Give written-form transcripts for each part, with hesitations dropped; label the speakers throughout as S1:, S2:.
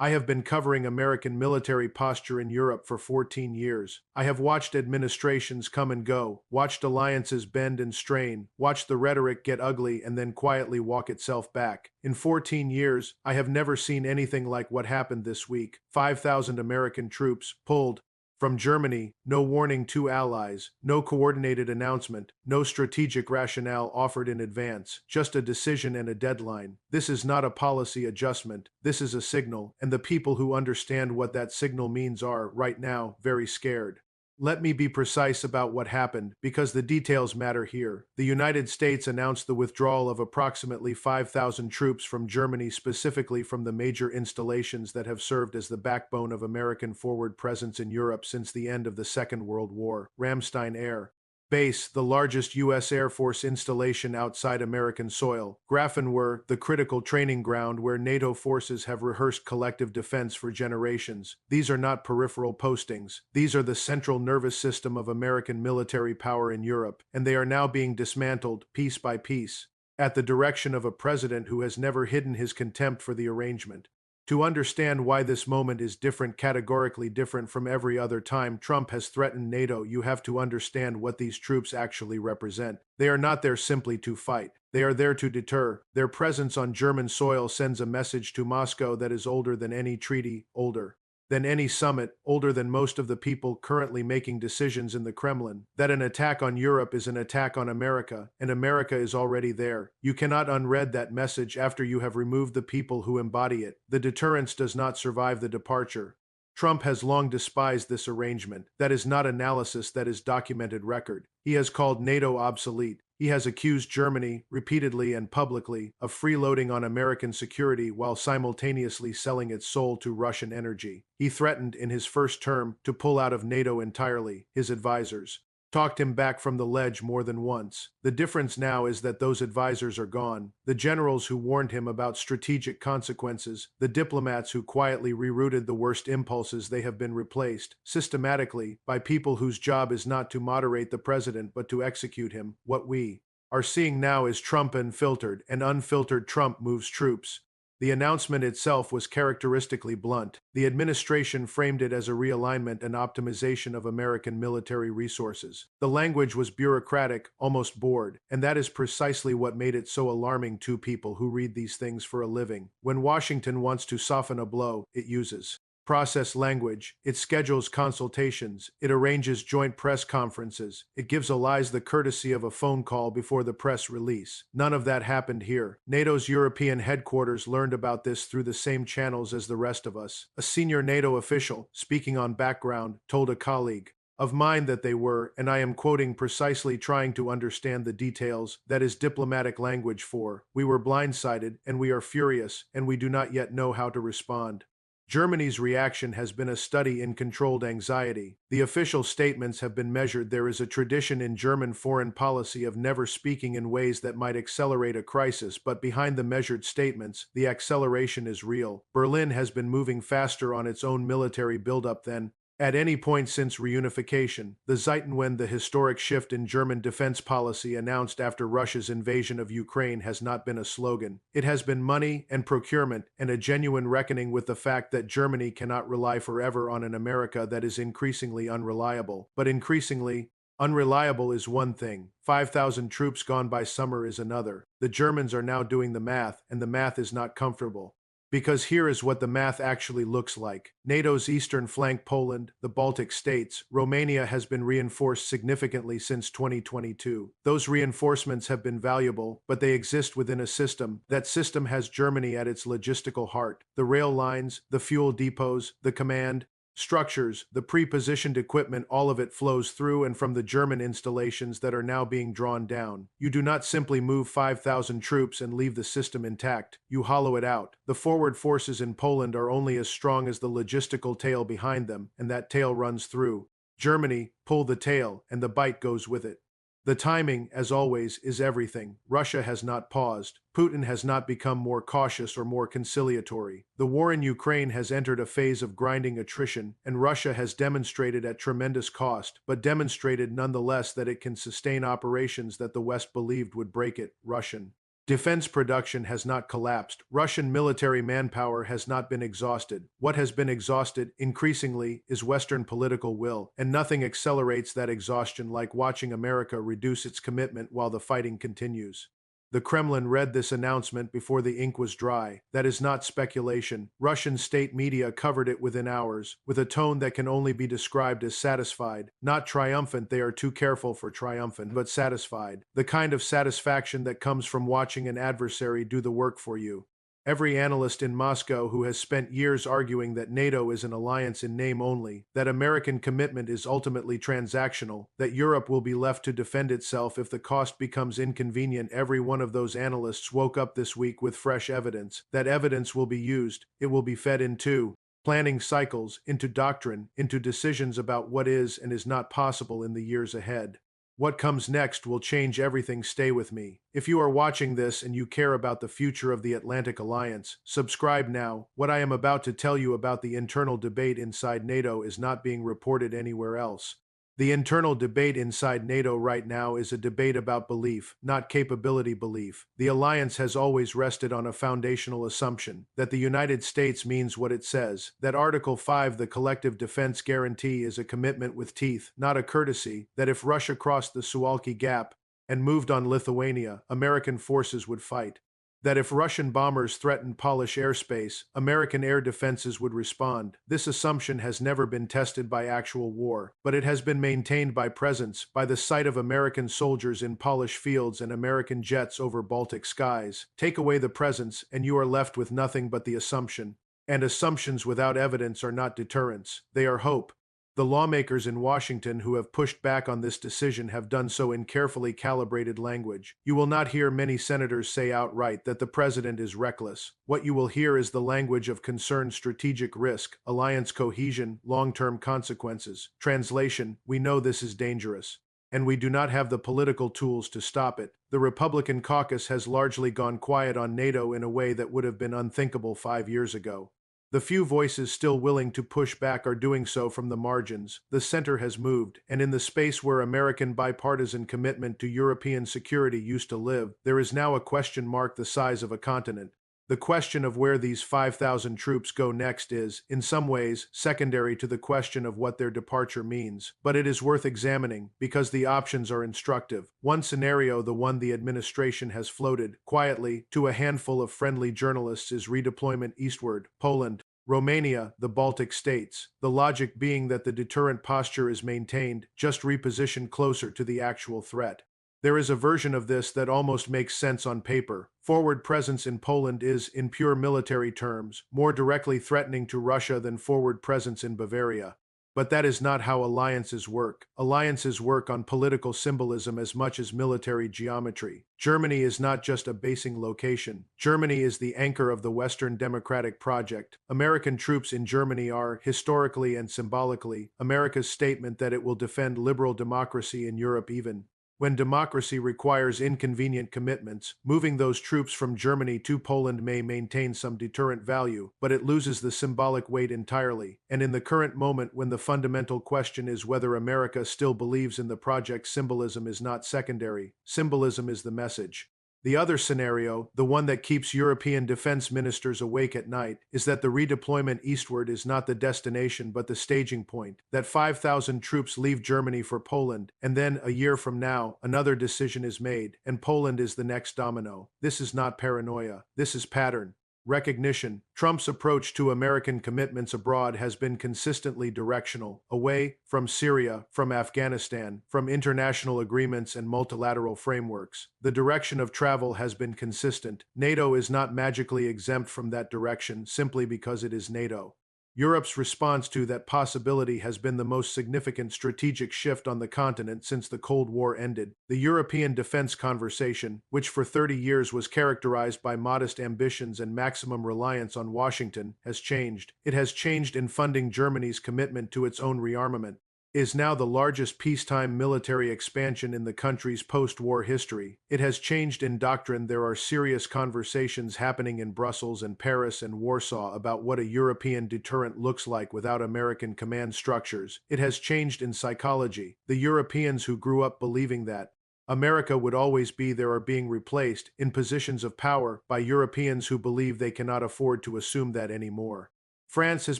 S1: I have been covering American military posture in Europe for 14 years. I have watched administrations come and go, watched alliances bend and strain, watched the rhetoric get ugly and then quietly walk itself back. In 14 years, I have never seen anything like what happened this week. 5,000 American troops pulled from Germany, no warning to allies, no coordinated announcement, no strategic rationale offered in advance, just a decision and a deadline. This is not a policy adjustment, this is a signal, and the people who understand what that signal means are, right now, very scared. Let me be precise about what happened, because the details matter here. The United States announced the withdrawal of approximately 5,000 troops from Germany, specifically from the major installations that have served as the backbone of American forward presence in Europe since the end of the Second World War. Ramstein Air Base, the largest U.S. Air Force installation outside American soil. Grafenwohr, the critical training ground where NATO forces have rehearsed collective defense for generations. These are not peripheral postings. These are the central nervous system of American military power in Europe, and they are now being dismantled, piece by piece, at the direction of a president who has never hidden his contempt for the arrangement. To understand why this moment is different, categorically different from every other time Trump has threatened NATO, you have to understand what these troops actually represent. They are not there simply to fight. They are there to deter. Their presence on German soil sends a message to Moscow that is older than any treaty, older than any summit, older than most of the people currently making decisions in the Kremlin, that an attack on Europe is an attack on America, and America is already there. You cannot unread that message after you have removed the people who embody it. The deterrence does not survive the departure. Trump has long despised this arrangement. That is not analysis, that is documented record. He has called NATO obsolete. He has accused Germany, repeatedly and publicly, of freeloading on American security while simultaneously selling its soul to Russian energy. He threatened, in his first term, to pull out of NATO entirely. His advisors talked him back from the ledge more than once. The difference now is that those advisors are gone. The generals who warned him about strategic consequences, the diplomats who quietly rerouted the worst impulses, they have been replaced, systematically, by people whose job is not to moderate the president but to execute him. What we are seeing now is Trump unfiltered, and unfiltered Trump moves troops. The announcement itself was characteristically blunt. The administration framed it as a realignment and optimization of American military resources. The language was bureaucratic, almost bored, and that is precisely what made it so alarming to people who read these things for a living. When Washington wants to soften a blow, it uses process language, it schedules consultations, it arranges joint press conferences, it gives allies the courtesy of a phone call before the press release. None of that happened here. NATO's European headquarters learned about this through the same channels as the rest of us. A senior NATO official, speaking on background, told a colleague of mine that they were, and I am quoting precisely, trying to understand the details. That is diplomatic language for, we were blindsided, and we are furious, and we do not yet know how to respond. Germany's reaction has been a study in controlled anxiety. The official statements have been measured. There is a tradition in German foreign policy of never speaking in ways that might accelerate a crisis, but behind the measured statements, the acceleration is real. Berlin has been moving faster on its own military buildup than at any point since reunification. The Zeitenwende, the historic shift in German defense policy announced after Russia's invasion of Ukraine, has not been a slogan. It has been money and procurement and a genuine reckoning with the fact that Germany cannot rely forever on an America that is increasingly unreliable. But increasingly unreliable is one thing. 5,000 troops gone by summer is another. The Germans are now doing the math, and the math is not comfortable. Because here is what the math actually looks like. NATO's eastern flank, Poland, the Baltic states, Romania has been reinforced significantly since 2022. Those reinforcements have been valuable, but they exist within a system. That system has Germany at its logistical heart. The rail lines, the fuel depots, the command structures, the pre-positioned equipment, all of it flows through and from the German installations that are now being drawn down. You do not simply move 5,000 troops and leave the system intact. You hollow it out. The forward forces in Poland are only as strong as the logistical tail behind them, and that tail runs through Germany. Pull the tail, and the bite goes with it. The timing, as always, is everything. Russia has not paused. Putin has not become more cautious or more conciliatory. The war in Ukraine has entered a phase of grinding attrition, and Russia has demonstrated at tremendous cost, but demonstrated nonetheless that it can sustain operations that the West believed would break it. Russian Defense production has not collapsed. Russian military manpower has not been exhausted. What has been exhausted, increasingly, is Western political will, and nothing accelerates that exhaustion like watching America reduce its commitment while the fighting continues. The Kremlin read this announcement before the ink was dry. That is not speculation. Russian state media covered it within hours, with a tone that can only be described as satisfied. Not triumphant, they are too careful for triumphant, but satisfied. The kind of satisfaction that comes from watching an adversary do the work for you. Every analyst in Moscow who has spent years arguing that NATO is an alliance in name only, that American commitment is ultimately transactional, that Europe will be left to defend itself if the cost becomes inconvenient, every one of those analysts woke up this week with fresh evidence. That evidence will be used. It will be fed into planning cycles, into doctrine, into decisions about what is and is not possible in the years ahead. What comes next will change everything. Stay with me. If you are watching this and you care about the future of the Atlantic Alliance, subscribe now. What I am about to tell you about the internal debate inside NATO is not being reported anywhere else. The internal debate inside NATO right now is a debate about belief, not capability belief. The alliance has always rested on a foundational assumption that the United States means what it says, that Article 5, the collective defense guarantee, is a commitment with teeth, not a courtesy, that if Russia crossed the Suwalki Gap and moved on Lithuania, American forces would fight. That if Russian bombers threatened Polish airspace, American air defenses would respond. This assumption has never been tested by actual war, but it has been maintained by presence, by the sight of American soldiers in Polish fields and American jets over Baltic skies. Take away the presence, and you are left with nothing but the assumption. And assumptions without evidence are not deterrents, they are hope. The lawmakers in Washington who have pushed back on this decision have done so in carefully calibrated language. You will not hear many senators say outright that the president is reckless. What you will hear is the language of concerned strategic risk, alliance cohesion, long-term consequences. Translation: we know this is dangerous, and we do not have the political tools to stop it. The Republican caucus has largely gone quiet on NATO in a way that would have been unthinkable 5 years ago. The few voices still willing to push back are doing so from the margins. The center has moved, and in the space where American bipartisan commitment to European security used to live, there is now a question mark the size of a continent. The question of where these 5,000 troops go next is, in some ways, secondary to the question of what their departure means. But it is worth examining, because the options are instructive. One scenario, the one the administration has floated, quietly, to a handful of friendly journalists, is redeployment eastward, Poland, Romania, the Baltic states, the logic being that the deterrent posture is maintained, just repositioned closer to the actual threat. There is a version of this that almost makes sense on paper. Forward presence in Poland is, in pure military terms, more directly threatening to Russia than forward presence in Bavaria. But that is not how alliances work. Alliances work on political symbolism as much as military geometry. Germany is not just a basing location. Germany is the anchor of the Western democratic project. American troops in Germany are, historically and symbolically, America's statement that it will defend liberal democracy in Europe even when democracy requires inconvenient commitments. Moving those troops from Germany to Poland may maintain some deterrent value, but it loses the symbolic weight entirely. And in the current moment, when the fundamental question is whether America still believes in the project, symbolism is not secondary. Symbolism is the message. The other scenario, the one that keeps European defense ministers awake at night, is that the redeployment eastward is not the destination but the staging point, that 5,000 troops leave Germany for Poland, and then, a year from now, another decision is made, and Poland is the next domino. This is not paranoia. This is pattern. Recognition. Trump's approach to American commitments abroad has been consistently directional, away from Syria, from Afghanistan, from international agreements and multilateral frameworks. The direction of travel has been consistent. NATO is not magically exempt from that direction simply because it is NATO. Europe's response to that possibility has been the most significant strategic shift on the continent since the Cold War ended. The European defense conversation, which for 30 years was characterized by modest ambitions and maximum reliance on Washington, has changed. It has changed in funding Germany's commitment to its own rearmament. Is now the largest peacetime military expansion in the country's post-war history. It has changed in doctrine. There are serious conversations happening in Brussels and Paris and Warsaw about what a European deterrent looks like without American command structures. It has changed in psychology. The Europeans who grew up believing that America would always be there or being replaced in positions of power by Europeans who believe they cannot afford to assume that anymore. France has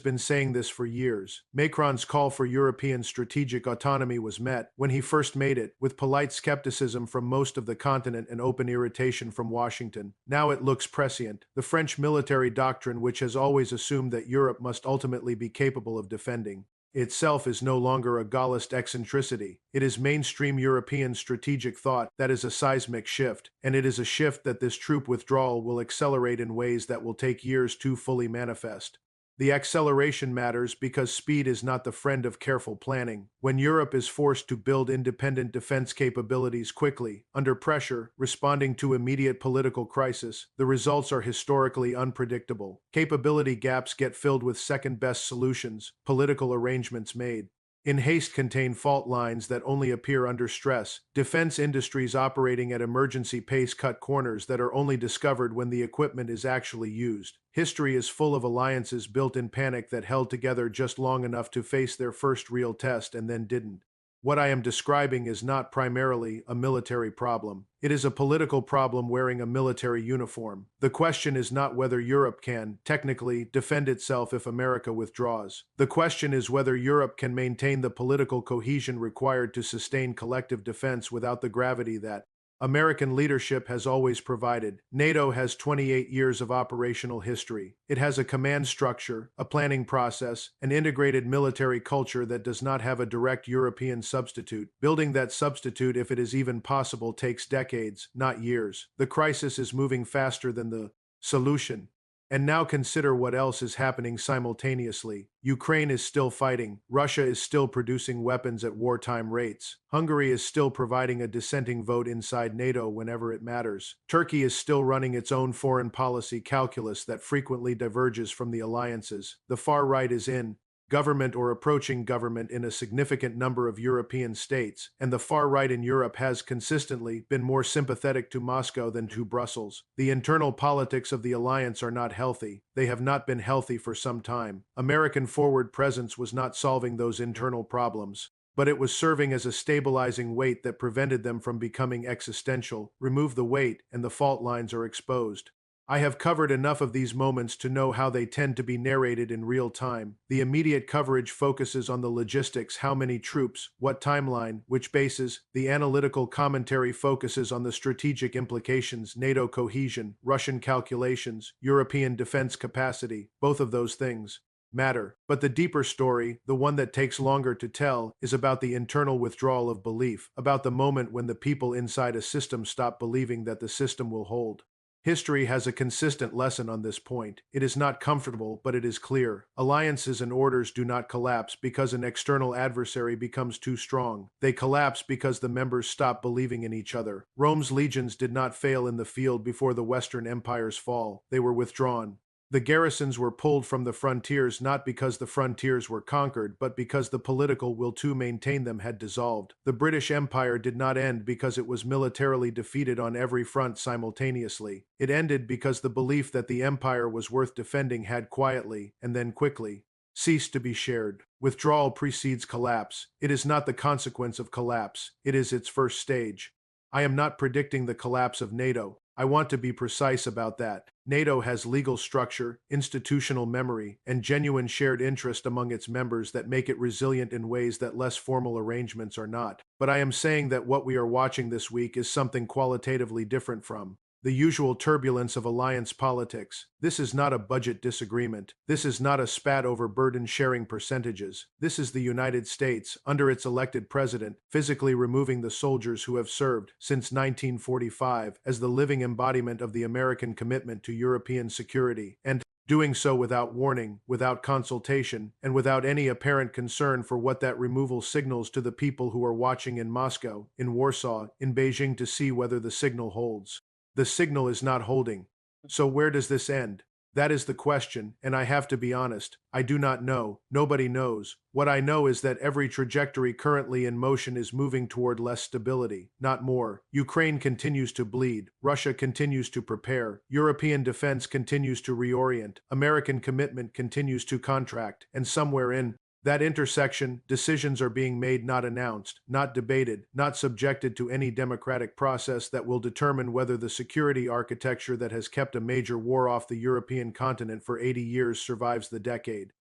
S1: been saying this for years. Macron's call for European strategic autonomy was met, when he first made it, with polite skepticism from most of the continent and open irritation from Washington. Now it looks prescient. The French military doctrine, which has always assumed that Europe must ultimately be capable of defending itself, is no longer a Gaullist eccentricity. It is mainstream European strategic thought. That is a seismic shift, and it is a shift that this troop withdrawal will accelerate in ways that will take years to fully manifest. The acceleration matters because speed is not the friend of careful planning. When Europe is forced to build independent defense capabilities quickly, under pressure, responding to immediate political crisis, the results are historically unpredictable. Capability gaps get filled with second-best solutions, political arrangements made in haste contain fault lines that only appear under stress. Defense industries operating at emergency pace cut corners that are only discovered when the equipment is actually used. History is full of alliances built in panic that held together just long enough to face their first real test and then didn't. What I am describing is not primarily a military problem. It is a political problem wearing a military uniform. The question is not whether Europe can, technically, defend itself if America withdraws. The question is whether Europe can maintain the political cohesion required to sustain collective defense without the gravity that American leadership has always provided. NATO has 28 years of operational history. It has a command structure, a planning process, an integrated military culture that does not have a direct European substitute. Building that substitute, if it is even possible, takes decades, not years. The crisis is moving faster than the solution. And now consider what else is happening simultaneously. Ukraine is still fighting. Russia is still producing weapons at wartime rates. Hungary is still providing a dissenting vote inside NATO whenever it matters. Turkey is still running its own foreign policy calculus that frequently diverges from the alliances. The far right is in government or approaching government in a significant number of European states, and the far right in Europe has consistently been more sympathetic to Moscow than to Brussels. The internal politics of the alliance are not healthy. They have not been healthy for some time. American forward presence was not solving those internal problems, but it was serving as a stabilizing weight that prevented them from becoming existential. Remove the weight, and the fault lines are exposed. I have covered enough of these moments to know how they tend to be narrated in real time. The immediate coverage focuses on the logistics: how many troops, what timeline, which bases. The analytical commentary focuses on the strategic implications: NATO cohesion, Russian calculations, European defense capacity. Both of those things matter. But the deeper story, the one that takes longer to tell, is about the internal withdrawal of belief, about the moment when the people inside a system stop believing that the system will hold. History has a consistent lesson on this point. It is not comfortable, but it is clear. Alliances and orders do not collapse because an external adversary becomes too strong. They collapse because the members stop believing in each other. Rome's legions did not fail in the field before the Western Empire's fall. They were withdrawn. The garrisons were pulled from the frontiers not because the frontiers were conquered, but because the political will to maintain them had dissolved. The British Empire did not end because it was militarily defeated on every front simultaneously. It ended because the belief that the empire was worth defending had quietly, and then quickly, ceased to be shared. Withdrawal precedes collapse. It is not the consequence of collapse. It is its first stage. I am not predicting the collapse of NATO. I want to be precise about that. NATO has legal structure, institutional memory, and genuine shared interest among its members that make it resilient in ways that less formal arrangements are not. But I am saying that what we are watching this week is something qualitatively different from the usual turbulence of alliance politics. This is not a budget disagreement. This is not a spat over burden-sharing percentages. This is the United States, under its elected president, physically removing the soldiers who have served since 1945 as the living embodiment of the American commitment to European security, and doing so without warning, without consultation, and without any apparent concern for what that removal signals to the people who are watching in Moscow, in Warsaw, in Beijing to see whether the signal holds. The signal is not holding. So where does this end? That is the question, and I have to be honest. I do not know. Nobody knows. What I know is that every trajectory currently in motion is moving toward less stability, not more. Ukraine continues to bleed. Russia continues to prepare. European defense continues to reorient. American commitment continues to contract. And somewhere in That intersection, decisions are being made, not announced, not debated, not subjected to any democratic process that will determine whether the security architecture that has kept a major war off the European continent for 80 years survives the decade.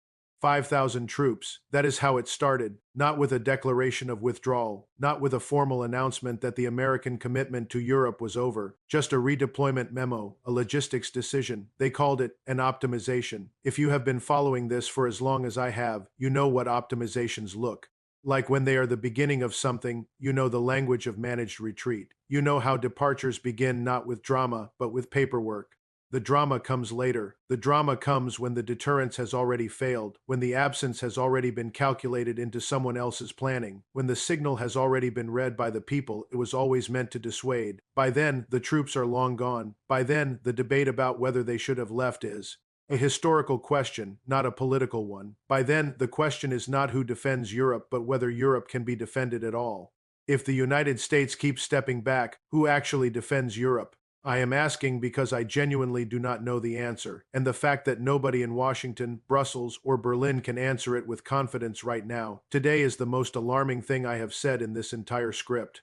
S1: 5,000 troops. That is how it started, not with a declaration of withdrawal, not with a formal announcement that the American commitment to Europe was over, just a redeployment memo, a logistics decision. They called it an optimization. If you have been following this for as long as I have, you know what optimizations look like. When they are the beginning of something, you know the language of managed retreat. You know how departures begin not with drama, but with paperwork. The drama comes later. The drama comes when the deterrence has already failed, when the absence has already been calculated into someone else's planning, when the signal has already been read by the people it was always meant to dissuade. By then, the troops are long gone. By then, the debate about whether they should have left is a historical question, not a political one. By then, the question is not who defends Europe, but whether Europe can be defended at all. If the United States keeps stepping back, who actually defends Europe? I am asking because I genuinely do not know the answer, and the fact that nobody in Washington, Brussels, or Berlin can answer it with confidence right now, today, is the most alarming thing I have said in this entire script.